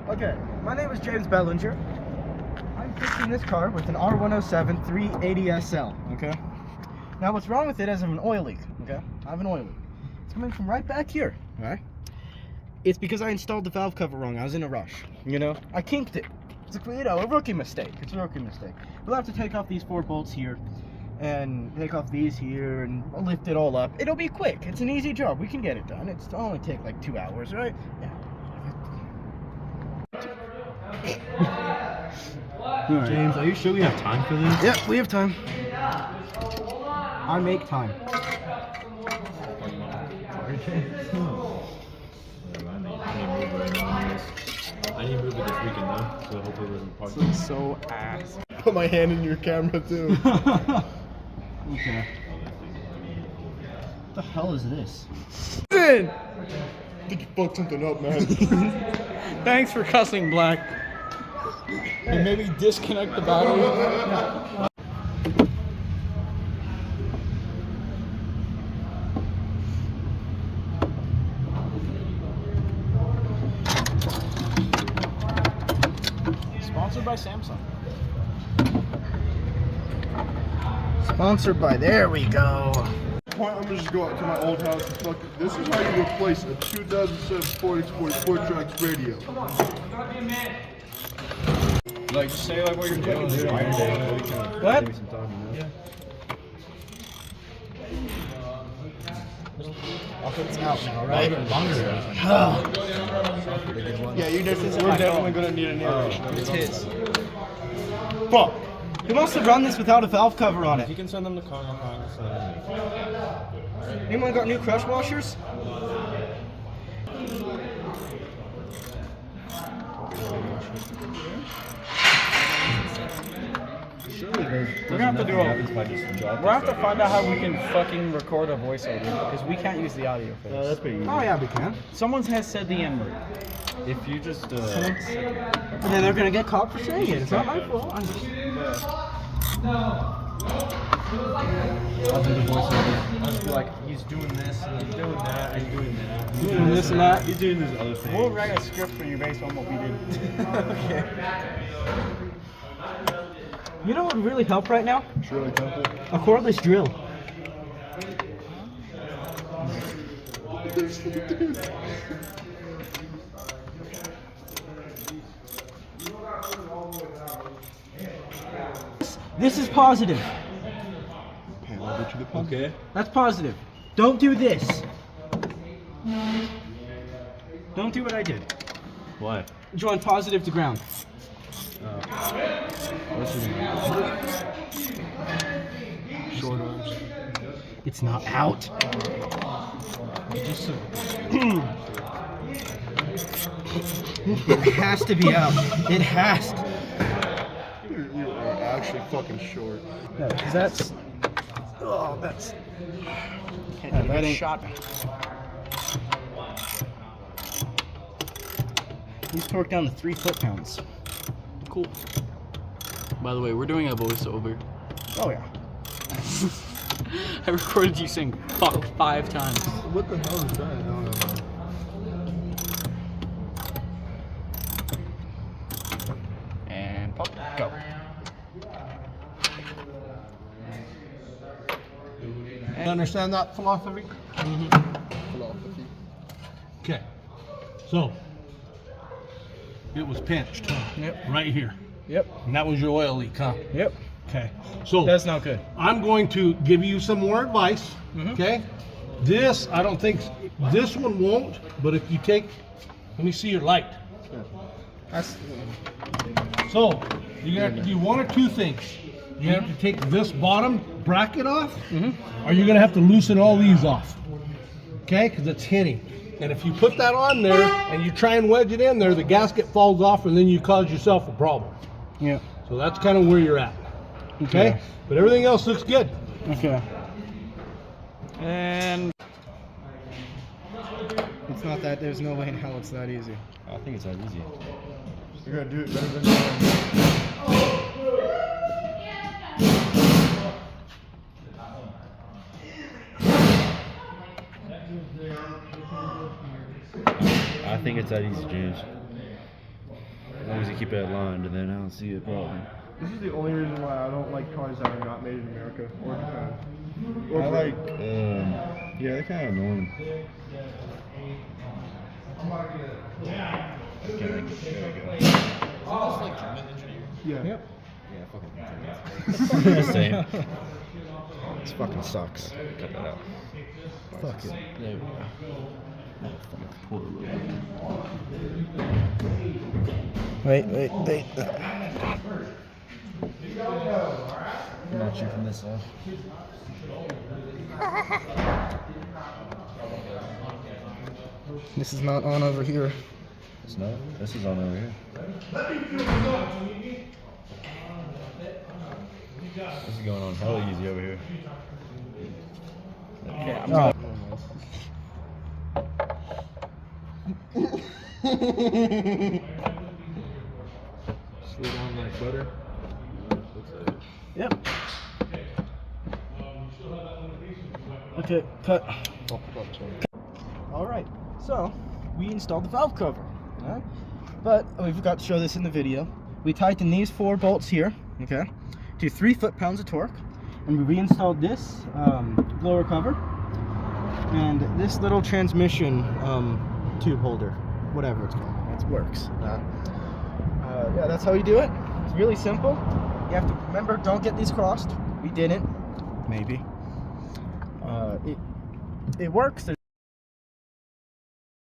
Okay, my name is James Bellinger. I'm fixing this car with an R107 380 SL, okay? Now what's wrong with it is I have an oil leak, okay? I have an oil leak. It's coming from right back here, alright? It's because I installed the valve cover wrong. I was in a rush, you know? I kinked it. It's a rookie mistake. It's a rookie mistake. We'll have to take off these 4 bolts here and take off these here and lift it all up. It'll be quick. It's an easy job. We can get it done. It'll only take like 2 hours, right? Yeah. Right. James, are you sure we have time for this? Yep, we have time. I make time. I need to move it this weekend though, so hopefully it doesn't park. This is so ass. Put my hand in your camera too. Okay. What the hell is this? Listen! I think you fucked something up, man. Thanks for cussing, Black. And maybe disconnect the battery. Sponsored by Samsung. Sponsored by, there we go. I'm gonna just go out to my old house and fuck it. This is how you replace a 2007 Ford Explorer 4-track radio. Like, just say like what you're doing. What? It's out now, right? Yeah, we're definitely gonna need an aeration. It's his. Fuck. Who wants to run this without a valve cover on If you it? can send them the car, I'll send them. Anyone got new crush washers? We're gonna have to do we're gonna have to find out how we can fucking record a voiceover because we can't use the audio for this. That's pretty easy. Oh yeah, we can. Someone has said the N-word. If you just And then they're gonna get caught for saying it. It's not my fault. I'll do the voiceover. I'll just be like, he's doing this and he's doing that and doing that. He's Doing this and that. He's doing this other thing. We'll write a script for you based on what we did. Okay. You know what would really help right now? Shirley Temple. A cordless drill. This is positive. Okay. That's positive. Don't do this. Don't do what I did. Why? Join positive to ground. What's your name? Short arms. It's not out. It has to be out. It has to. You are actually fucking short. No, because that's. Oh, that's. That ain't shot me. He's torqued down to 3 foot-pounds. Cool. By the way, we're doing a voiceover. Oh yeah. I recorded you saying fuck 5 times. What the hell is that? No. And pop, go. You understand that philosophy? Philosophy. Okay. So, it was pinched. Yep. Right here. Yep. And that was your oil leak, huh? Yep. Okay. So, That's not good. I'm going to give you some more advice. Okay? This, I don't think, this one won't, but if you take, let me see your light. That's. So, you're going to have to do one or two things. You have to take this bottom bracket off, or you're going to have to loosen all these off. Okay? Because it's hitting. And if you put that on there and you try and wedge it in there, the gasket falls off and then you cause yourself a problem. Yeah. So that's kind of where you're at. Okay? Okay. But everything else looks good. Okay. And It's not that. There's no way in hell it's that easy. I think it's that easy. You're gonna do it better than me. I think it's that easy, James. long as you keep it aligned, and then I don't see a problem. This is the only reason why I don't like cars that are not made in America or Japan. Or I Britain. like, yeah, they're kind of annoying. Yeah. Yep. Same. This fucking sucks. Cut that out. Fuck it. There we go. Pull it a little bit. Wait. Not you from this side. This is not on over here. It's not. This is on over here. This is going on hella easy over here. Okay, I'm Oh. Slow down like butter. Yep. Okay, cut. All right, so we installed the valve cover, all right? But we forgot to show this in the video. We tightened these 4 bolts here, okay, to 3 foot-pounds of torque, and we reinstalled this blower cover and this little transmission tube holder, whatever it's called. It works. Yeah, that's how you do it. It's really simple. You have to remember, don't get these crossed. We didn't. Maybe. It works.